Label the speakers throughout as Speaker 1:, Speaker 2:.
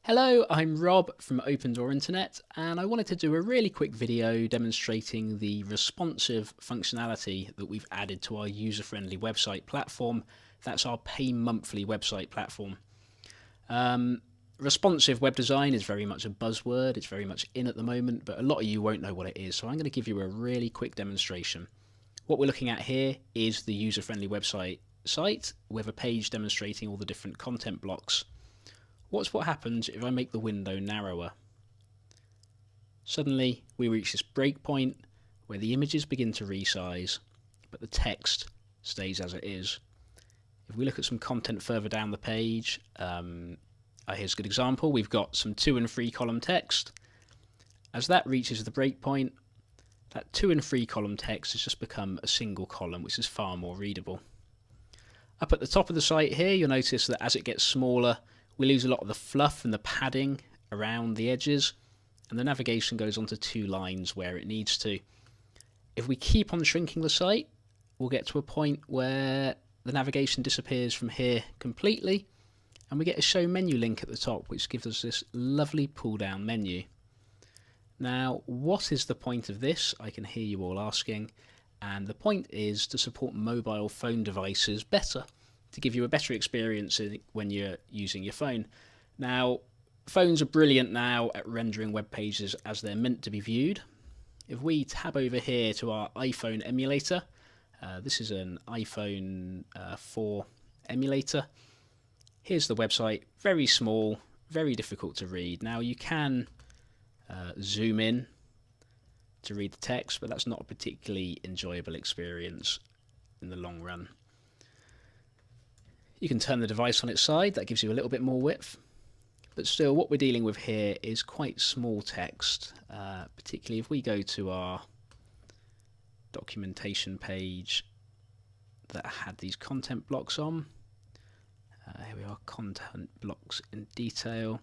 Speaker 1: Hello, I'm Rob from Open Door Internet, and I wanted to do a really quick video demonstrating the responsive functionality that we've added to our user-friendly website platform. That's our pay monthly website platform. Responsive web design is very much a buzzword, it's very much in at the moment, but a lot of you won't know what it is, so I'm going to give you a really quick demonstration. What we're looking at here is the user-friendly website site with a page demonstrating all the different content blocks. Watch what happens if I make the window narrower. Suddenly we reach this breakpoint where the images begin to resize, but the text stays as it is. If we look at some content further down the page, here's a good example. We've got some 2 and 3 column text. As that reaches the breakpoint, that 2 and 3 column text has just become a single column, which is far more readable. Up at the top of the site here, you'll notice that as it gets smaller, we lose a lot of the fluff and the padding around the edges, and the navigation goes onto 2 lines where it needs to. If we keep on shrinking the site, we'll get to a point where the navigation disappears from here completely, and we get a show menu link at the top, which gives us this lovely pull down menu. Now, what is the point of this? I can hear you all asking, and the point is to support mobile phone devices better, to give you a better experience when you're using your phone. Now, phones are brilliant now at rendering web pages as they're meant to be viewed. If we tab over here to our iPhone emulator, this is an iPhone 4 emulator. Here's the website, very small, very difficult to read. Now you can zoom in to read the text, but that's not a particularly enjoyable experience in the long run. You can turn the device on its side, that gives you a little bit more width, but still what we're dealing with here is quite small text, particularly if we go to our documentation page that had these content blocks on. Here we are, content blocks in detail.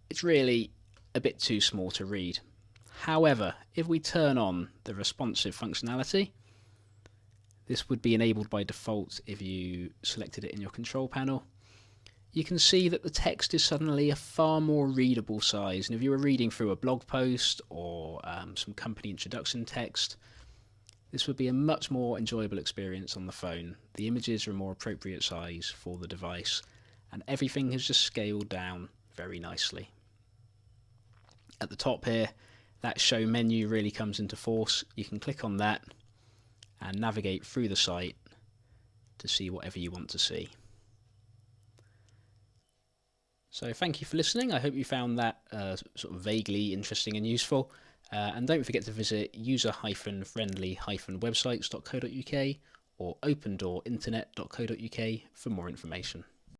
Speaker 1: It's really a bit too small to read. However, if we turn on the responsive functionality, this would be enabled by default if you selected it in your control panel. You can see that the text is suddenly a far more readable size, and if you were reading through a blog post or some company introduction text, this would be a much more enjoyable experience on the phone. The images are a more appropriate size for the device, and everything has just scaled down very nicely. At the top here, that show menu really comes into force. You can click on that and navigate through the site to see whatever you want to see. So thank you for listening. I hope you found that sort of vaguely interesting and useful. And don't forget to visit user-friendly-websites.co.uk or opendoorinternet.co.uk for more information.